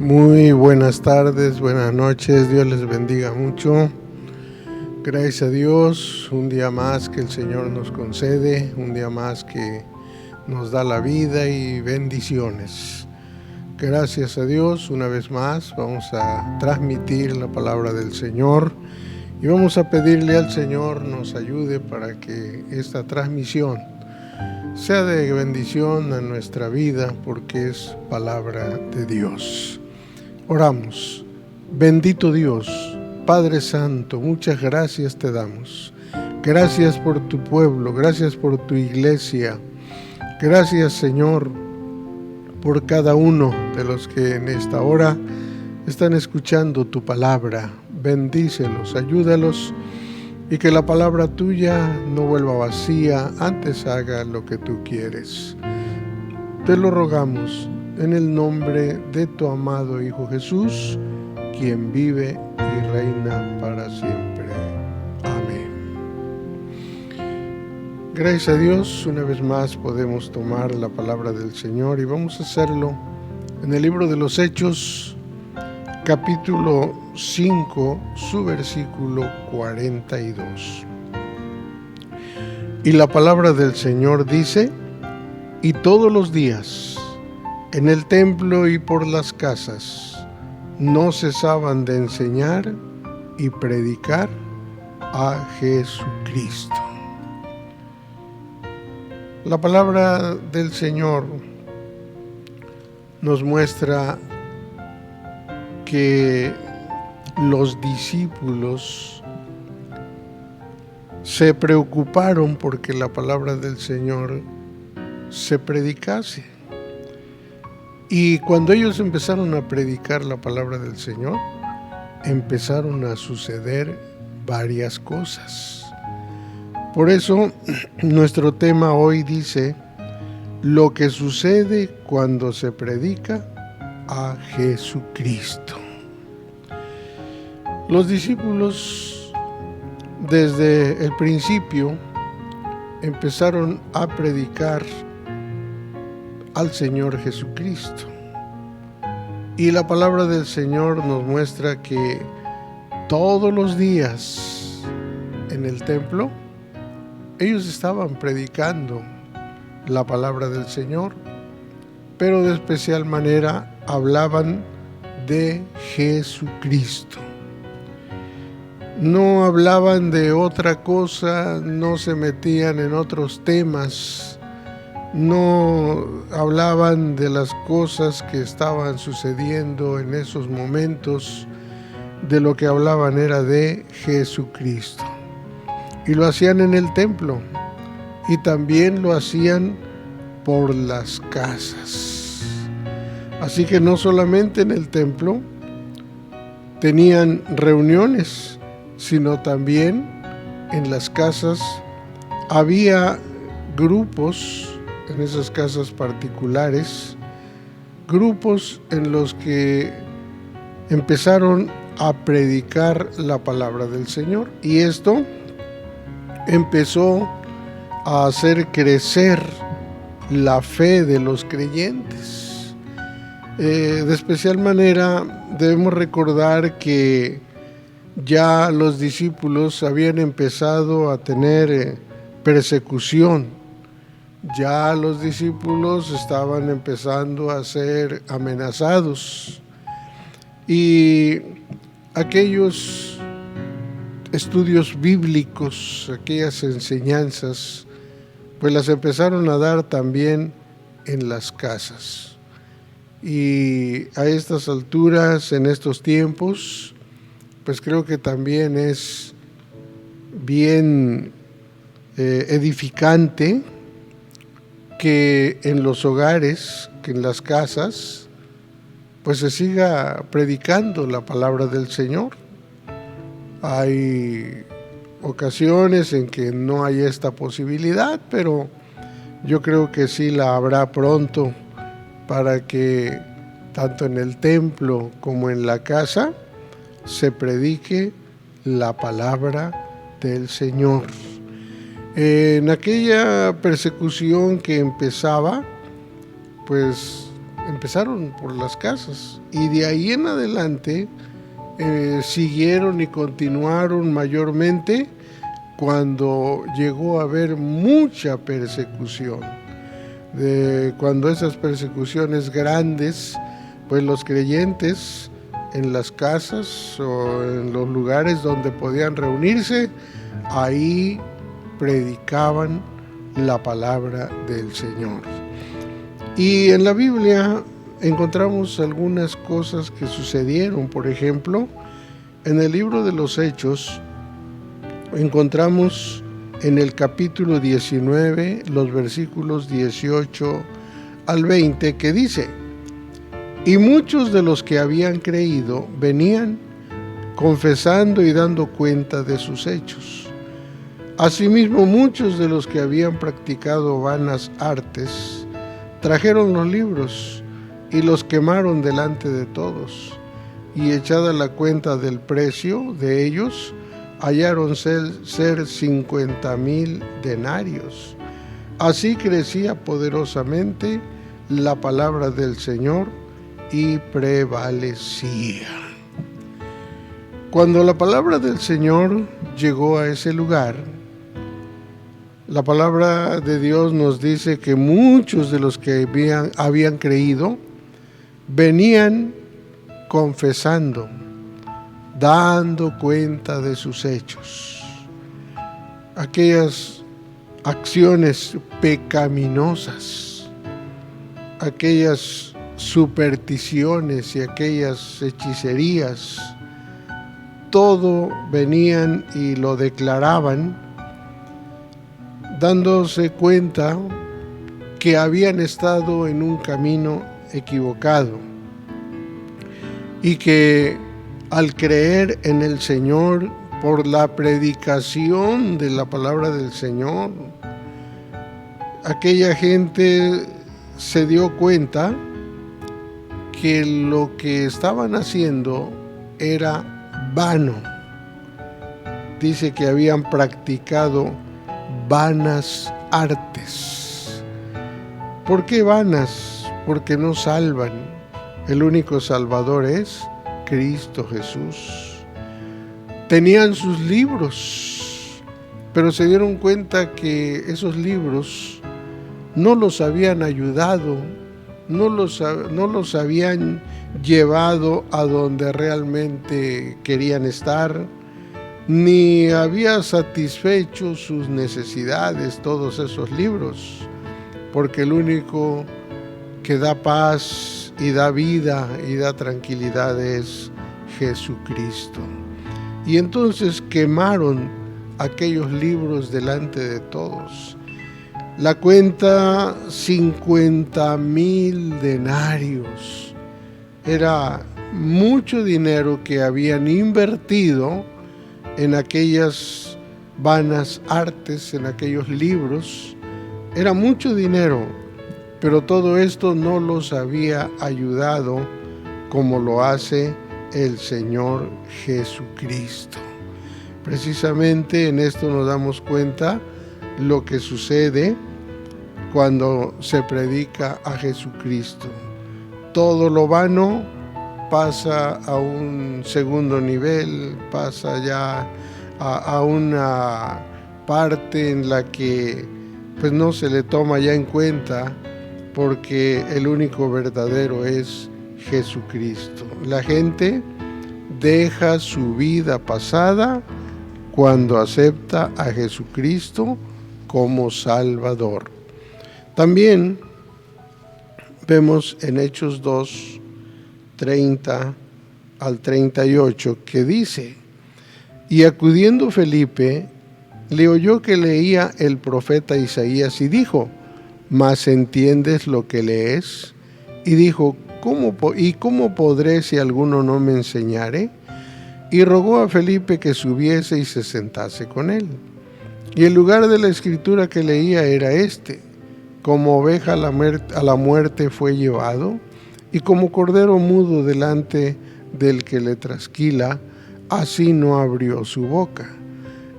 Muy buenas tardes, buenas noches, Dios les bendiga mucho. Gracias a Dios, un día más que el Señor nos concede, un día más que nos da la vida y bendiciones. Gracias a Dios, una vez más vamos a transmitir la palabra del Señor y vamos a pedirle al Señor nos ayude para que esta transmisión sea de bendición a nuestra vida, porque es palabra de Dios. Oramos. Bendito Dios, Padre Santo, muchas gracias te damos. Gracias por tu pueblo, gracias por tu iglesia. Gracias, Señor, por cada uno de los que en esta hora están escuchando tu palabra. Bendícelos, ayúdalos, y que la palabra tuya no vuelva vacía, antes haga lo que tú quieres. Te lo rogamos en el nombre de tu amado Hijo Jesús, quien vive y reina para siempre. Amén. Gracias a Dios, una vez más podemos tomar la palabra del Señor y vamos a hacerlo en el libro de los Hechos, capítulo 5, su versículo 42. Y la palabra del Señor dice: y todos los días, en el templo y por las casas, no cesaban de enseñar y predicar a Jesucristo. La palabra del Señor nos muestra que los discípulos se preocuparon porque la palabra del Señor se predicase. Y cuando ellos empezaron a predicar la palabra del Señor, empezaron a suceder varias cosas. Por eso, nuestro tema hoy dice: lo que sucede cuando se predica a Jesucristo. Los discípulos, desde el principio, empezaron a predicar al Señor Jesucristo. Y la palabra del Señor nos muestra que todos los días en el templo ellos estaban predicando la palabra del Señor, pero de especial manera hablaban de Jesucristo. No hablaban de otra cosa, no se metían en otros temas, no hablaban de las cosas que estaban sucediendo en esos momentos. De lo que hablaban era de Jesucristo. Y lo hacían en el templo, y también lo hacían por las casas. Así que no solamente en el templo tenían reuniones, sino también en las casas. Había grupos en esas casas particulares, grupos en los que empezaron a predicar la palabra del Señor, y esto empezó a hacer crecer la fe de los creyentes. De especial manera debemos recordar que ya los discípulos habían empezado a tener persecución. Ya los discípulos estaban empezando a ser amenazados, y aquellos estudios bíblicos, aquellas enseñanzas, pues las empezaron a dar también en las casas. Y a estas alturas, en estos tiempos, pues creo que también es bien edificante que en los hogares, que en las casas, pues se siga predicando la palabra del Señor. Hay ocasiones en que no hay esta posibilidad, pero yo creo que sí la habrá pronto, para que tanto en el templo como en la casa se predique la palabra del Señor. En aquella persecución que empezaba, pues empezaron por las casas y de ahí en adelante siguieron y continuaron mayormente cuando llegó a haber mucha persecución. Cuando esas persecuciones grandes, pues los creyentes en las casas o en los lugares donde podían reunirse, ahí predicaban la palabra del Señor. Y en la Biblia encontramos algunas cosas que sucedieron. Por ejemplo, en el libro de los Hechos encontramos en el capítulo 19 los versículos 18 al 20 que dice: y muchos de los que habían creído venían confesando y dando cuenta de sus hechos. Asimismo, muchos de los que habían practicado vanas artes trajeron los libros y los quemaron delante de todos, y echada la cuenta del precio de ellos, hallaron ser 50,000 denarios. Así crecía poderosamente la palabra del Señor y prevalecía. Cuando la palabra del Señor llegó a ese lugar, la palabra de Dios nos dice que muchos de los que habían creído venían confesando, dando cuenta de sus hechos. Aquellas acciones pecaminosas, aquellas supersticiones y aquellas hechicerías, todo venían y lo declaraban, dándose cuenta que habían estado en un camino equivocado y que al creer en el Señor por la predicación de la palabra del Señor, aquella gente se dio cuenta que lo que estaban haciendo era vano. Dice que habían practicado vanas artes. ¿Por qué vanas? Porque no salvan. El único Salvador es Cristo Jesús. Tenían sus libros, pero se dieron cuenta que esos libros no los habían ayudado, no los habían llevado a donde realmente querían estar, ni había satisfecho sus necesidades todos esos libros, porque el único que da paz y da vida y da tranquilidad es Jesucristo. Y entonces quemaron aquellos libros delante de todos. La cuenta 50,000 denarios. Era mucho dinero que habían invertido en aquellas vanas artes, en aquellos libros. Era mucho dinero, pero todo esto no los había ayudado como lo hace el Señor Jesucristo. Precisamente en esto nos damos cuenta lo que sucede cuando se predica a Jesucristo. Todo lo vano pasa a un segundo nivel, pasa ya a una parte en la que pues no se le toma ya en cuenta, porque el único verdadero es Jesucristo. La gente deja su vida pasada cuando acepta a Jesucristo como Salvador. También vemos en Hechos 2, 30 al 38, que dice: y acudiendo Felipe, le oyó que leía el profeta Isaías y dijo: ¿mas entiendes lo que lees? Y dijo: ¿Cómo podré si alguno no me enseñare? Y rogó a Felipe que subiese y se sentase con él. Y el lugar de la escritura que leía era este: como oveja a la muerte fue llevado, y como cordero mudo delante del que le trasquila, así no abrió su boca.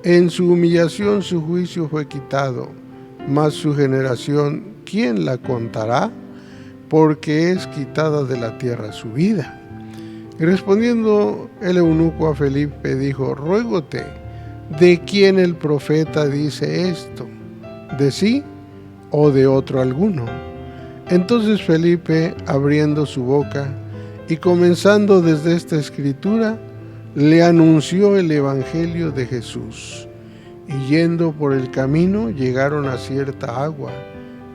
En su humillación su juicio fue quitado, mas su generación, ¿quién la contará? porque es quitada de la tierra su vida. Y respondiendo el eunuco a Felipe, dijo: ruégote, ¿de quién el profeta dice esto? ¿De sí o de otro alguno? Entonces Felipe, abriendo su boca y comenzando desde esta escritura, le anunció el evangelio de Jesús. Y yendo por el camino, llegaron a cierta agua.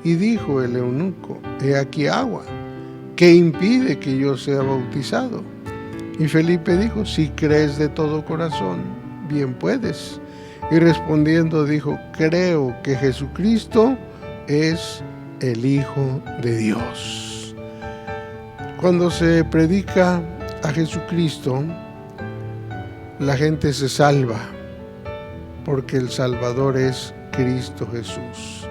Y dijo el eunuco: he aquí agua, ¿qué impide que yo sea bautizado? Y Felipe dijo: si crees de todo corazón, bien puedes. Y respondiendo dijo: creo que Jesucristo es el Hijo de Dios. Cuando se predica a Jesucristo, la gente se salva, porque el Salvador es Cristo Jesús.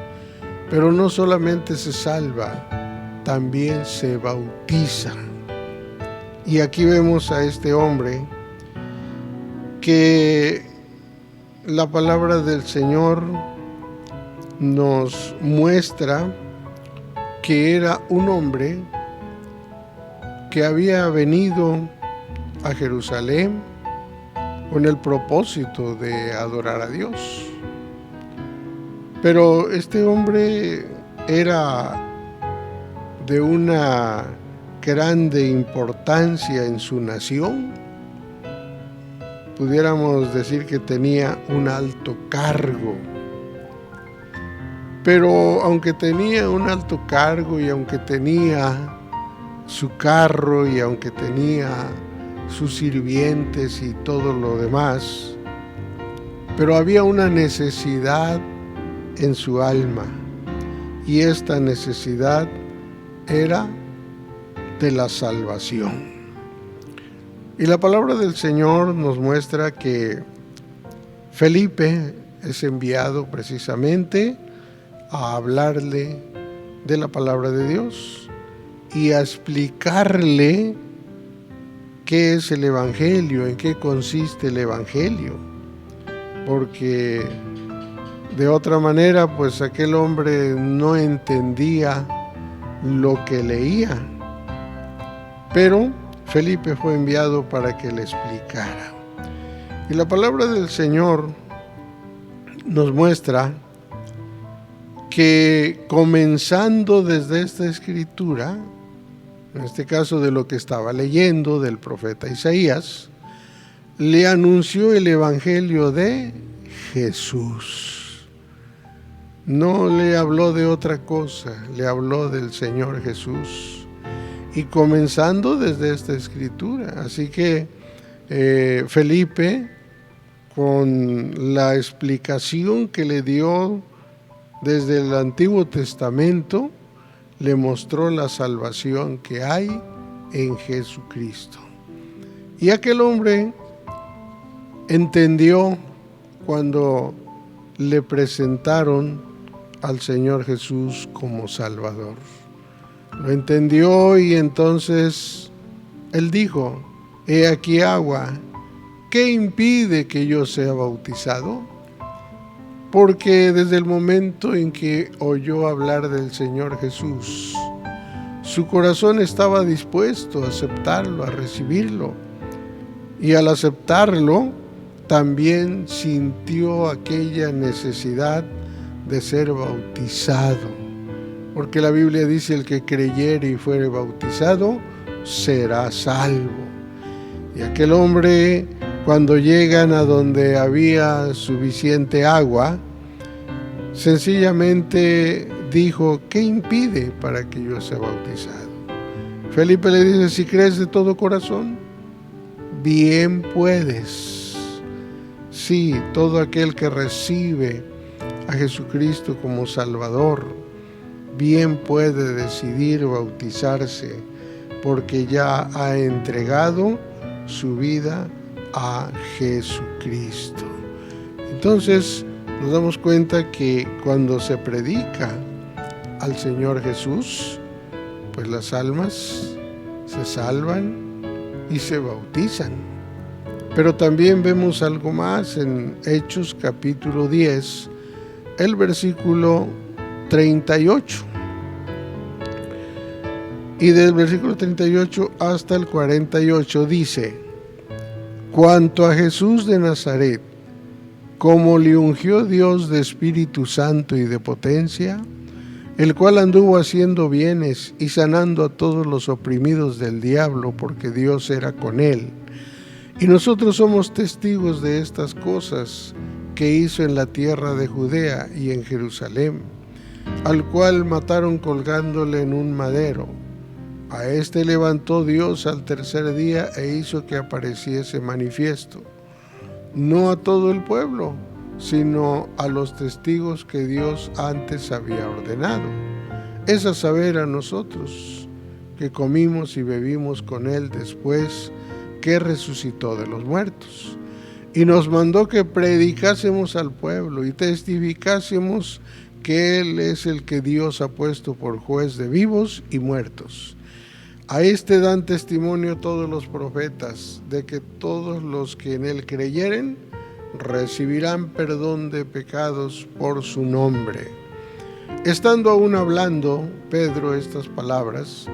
Pero no solamente se salva, también se bautiza. Y aquí vemos a este hombre que la palabra del Señor nos muestra que era un hombre que había venido a Jerusalén con el propósito de adorar a Dios. Pero este hombre era de una grande importancia en su nación. Pudiéramos decir que tenía un alto cargo. Pero aunque tenía un alto cargo y aunque tenía su carro y aunque tenía sus sirvientes y todo lo demás, pero había una necesidad en su alma, y esta necesidad era de la salvación. Y la palabra del Señor nos muestra que Felipe es enviado precisamente a hablarle de la palabra de Dios y a explicarle qué es el Evangelio, en qué consiste el Evangelio. Porque de otra manera, pues aquel hombre no entendía lo que leía. Pero Felipe fue enviado para que le explicara. Y la palabra del Señor nos muestra que comenzando desde esta escritura, en este caso de lo que estaba leyendo del profeta Isaías, le anunció el evangelio de Jesús. No le habló de otra cosa, le habló del Señor Jesús. Y comenzando desde esta escritura. Así que Felipe, con la explicación que le dio desde el Antiguo Testamento, le mostró la salvación que hay en Jesucristo. Y aquel hombre entendió cuando le presentaron al Señor Jesús como Salvador. Lo entendió y entonces él dijo: he aquí agua, ¿qué impide que yo sea bautizado? Porque desde el momento en que oyó hablar del Señor Jesús, su corazón estaba dispuesto a aceptarlo, a recibirlo. Y al aceptarlo, también sintió aquella necesidad de ser bautizado. Porque la Biblia dice: el que creyere y fuere bautizado, será salvo. Y aquel hombre, cuando llegan a donde había suficiente agua, sencillamente dijo: ¿qué impide para que yo sea bautizado? Felipe le dice: si crees de todo corazón, bien puedes. Sí, todo aquel que recibe a Jesucristo como Salvador, bien puede decidir bautizarse, porque ya ha entregado su vida a Jesucristo. Entonces nos damos cuenta que cuando se predica al Señor Jesús, pues las almas se salvan y se bautizan. Pero también vemos algo más en Hechos capítulo 10, el versículo 38. Y del versículo 38 hasta el 48 dice: cuanto a Jesús de Nazaret, como le ungió Dios de Espíritu Santo y de potencia, el cual anduvo haciendo bienes y sanando a todos los oprimidos del diablo, porque Dios era con él. Y nosotros somos testigos de estas cosas que hizo en la tierra de Judea y en Jerusalén, al cual mataron colgándole en un madero. A este levantó Dios al tercer día e hizo que apareciese manifiesto, no a todo el pueblo, sino a los testigos que Dios antes había ordenado, es a saber, a nosotros, que comimos y bebimos con él después que resucitó de los muertos. Y nos mandó que predicásemos al pueblo y testificásemos que él es el que Dios ha puesto por juez de vivos y muertos. A este dan testimonio todos los profetas, de que todos los que en él creyeren recibirán perdón de pecados por su nombre. Estando aún hablando Pedro estas palabras,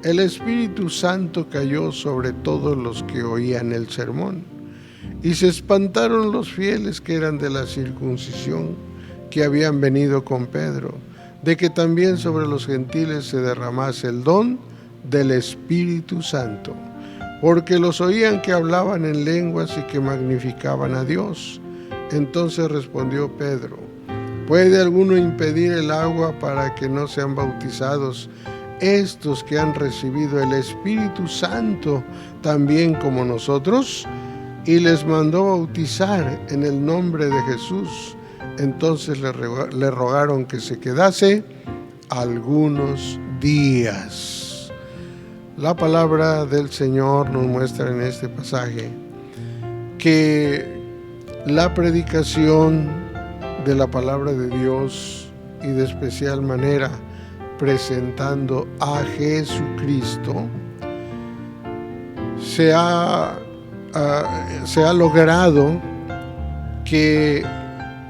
el Espíritu Santo cayó sobre todos los que oían el sermón, y se espantaron los fieles que eran de la circuncisión, que habían venido con Pedro, de que también sobre los gentiles se derramase el don del Espíritu Santo, porque los oían que hablaban en lenguas y que magnificaban a Dios. Entonces respondió Pedro: ¿puede alguno impedir el agua para que no sean bautizados estos que han recibido el Espíritu Santo también como nosotros? Y les mandó bautizar en el nombre de Jesús. Entonces le rogaron que se quedase algunos días. La palabra del Señor nos muestra en este pasaje que la predicación de la palabra de Dios, y de especial manera presentando a Jesucristo, se ha logrado que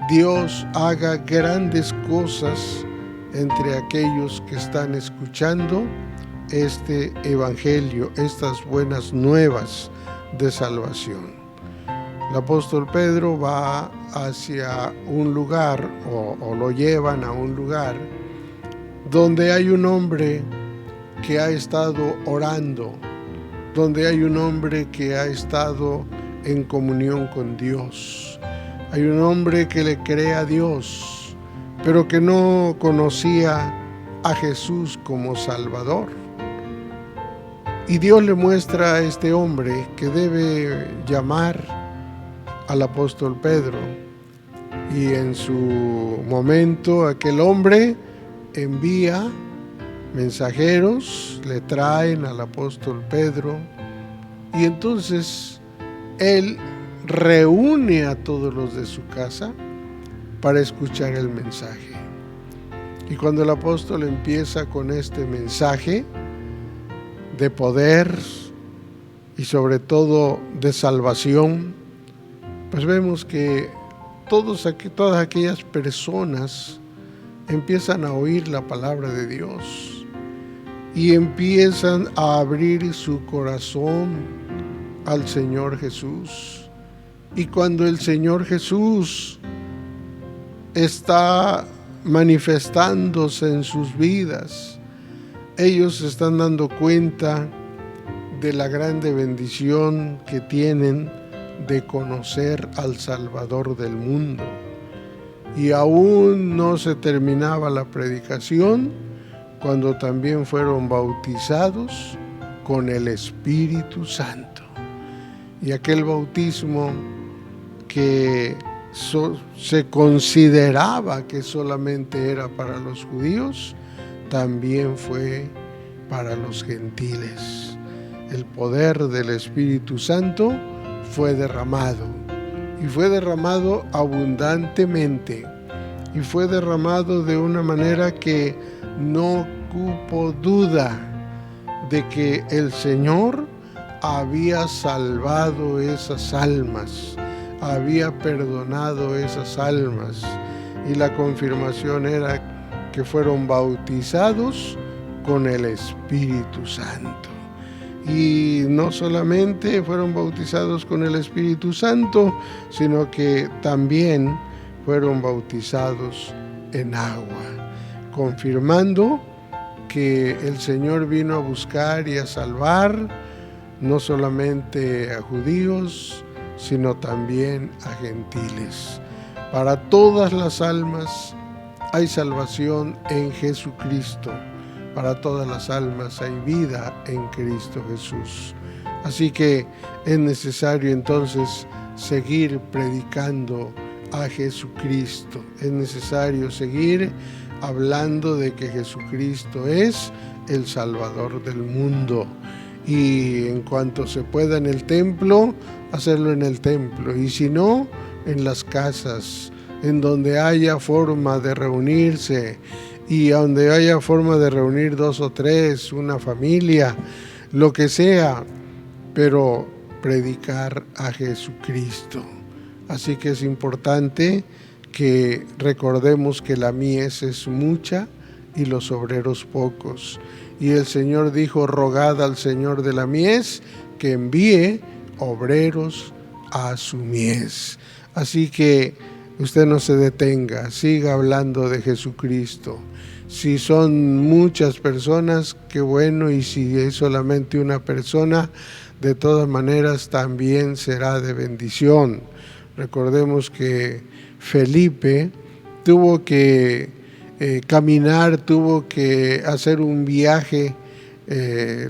Dios haga grandes cosas entre aquellos que están escuchando este evangelio, estas buenas nuevas de salvación. El apóstol Pedro va hacia un lugar, o lo llevan a un lugar donde hay un hombre que ha estado orando, donde hay un hombre que ha estado en comunión con Dios. Hay un hombre que le cree a Dios, pero que no conocía a Jesús como Salvador. Y Dios le muestra a este hombre que debe llamar al apóstol Pedro. Y en su momento aquel hombre envía mensajeros, le traen al apóstol Pedro, y entonces él reúne a todos los de su casa para escuchar el mensaje. Y cuando el apóstol empieza con este mensaje de poder y sobre todo de salvación, pues vemos que todas aquellas personas empiezan a oír la palabra de Dios y empiezan a abrir su corazón al Señor Jesús. Y cuando el Señor Jesús está manifestándose en sus vidas, ellos se están dando cuenta de la grande bendición que tienen de conocer al Salvador del mundo. Y aún no se terminaba la predicación cuando también fueron bautizados con el Espíritu Santo. Y aquel bautismo que se consideraba que solamente era para los judíos, también fue para los gentiles. El poder del Espíritu Santo fue derramado, y fue derramado abundantemente, y fue derramado de una manera que no cupo duda de que el Señor había salvado esas almas, había perdonado esas almas, y la confirmación era que fueron bautizados con el Espíritu Santo. Y no solamente fueron bautizados con el Espíritu Santo, sino que también fueron bautizados en agua, confirmando que el Señor vino a buscar y a salvar no solamente a judíos, sino también a gentiles. Para todas las almas hay salvación en Jesucristo. Para todas las almas hay vida en Cristo Jesús. Así que es necesario entonces seguir predicando a Jesucristo. Es necesario seguir hablando de que Jesucristo es el Salvador del mundo. Y en cuanto se pueda en el templo, hacerlo en el templo. Y si no, en las casas, en donde haya forma de reunirse. Y donde haya forma de reunir 2 o 3, una familia, lo que sea, pero predicar a Jesucristo. Así que es importante que recordemos que la mies es mucha y los obreros pocos. Y el Señor dijo: rogad al Señor de la mies que envíe obreros a su mies. Así que usted no se detenga, siga hablando de Jesucristo. Si son muchas personas, qué bueno, y si es solamente una persona, de todas maneras también será de bendición. Recordemos que Felipe tuvo que caminar, tuvo que hacer un viaje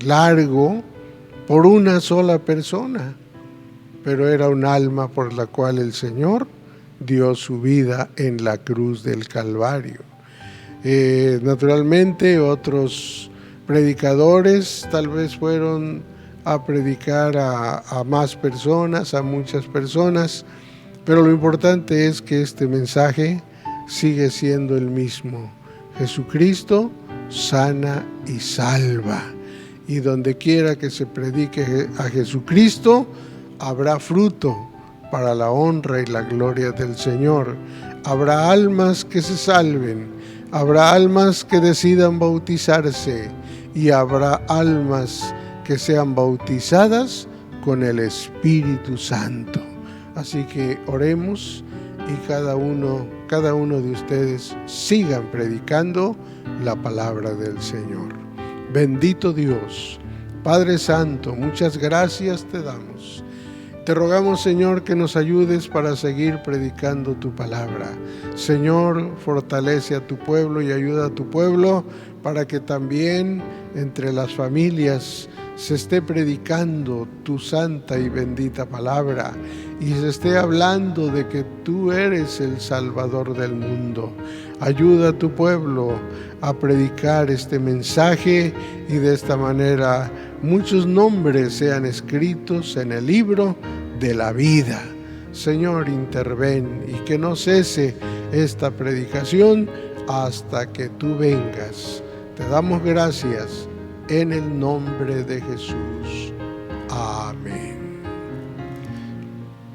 largo por una sola persona, pero era un alma por la cual el Señor dio su vida en la cruz del Calvario. Naturalmente otros predicadores tal vez fueron a predicar a más personas, a muchas personas, pero lo importante es que este mensaje sigue siendo el mismo. Jesucristo sana y salva. Y donde quiera que se predique a Jesucristo, habrá fruto para la honra y la gloria del Señor. Habrá almas que se salven, habrá almas que decidan bautizarse y habrá almas que sean bautizadas con el Espíritu Santo. Así que oremos y cada uno de ustedes sigan predicando la palabra del Señor. Bendito Dios, Padre Santo, muchas gracias te damos. Te rogamos, Señor, que nos ayudes para seguir predicando tu palabra. Señor, fortalece a tu pueblo y ayuda a tu pueblo para que también entre las familias se esté predicando tu santa y bendita palabra y se esté hablando de que tú eres el Salvador del mundo. Ayuda a tu pueblo a predicar este mensaje y de esta manera muchos nombres sean escritos en el libro de la vida. Señor, interven y que no cese esta predicación hasta que tú vengas. Te damos gracias en el nombre de Jesús. Amén.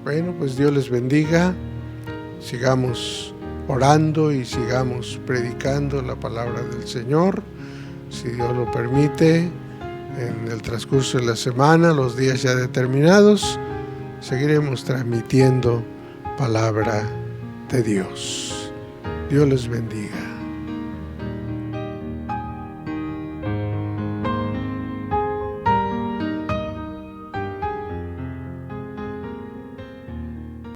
Bueno, pues Dios les bendiga. Sigamos orando y sigamos predicando la palabra del Señor. Si Dios lo permite, en el transcurso de la semana, los días ya determinados, seguiremos transmitiendo palabra de Dios. Dios les bendiga.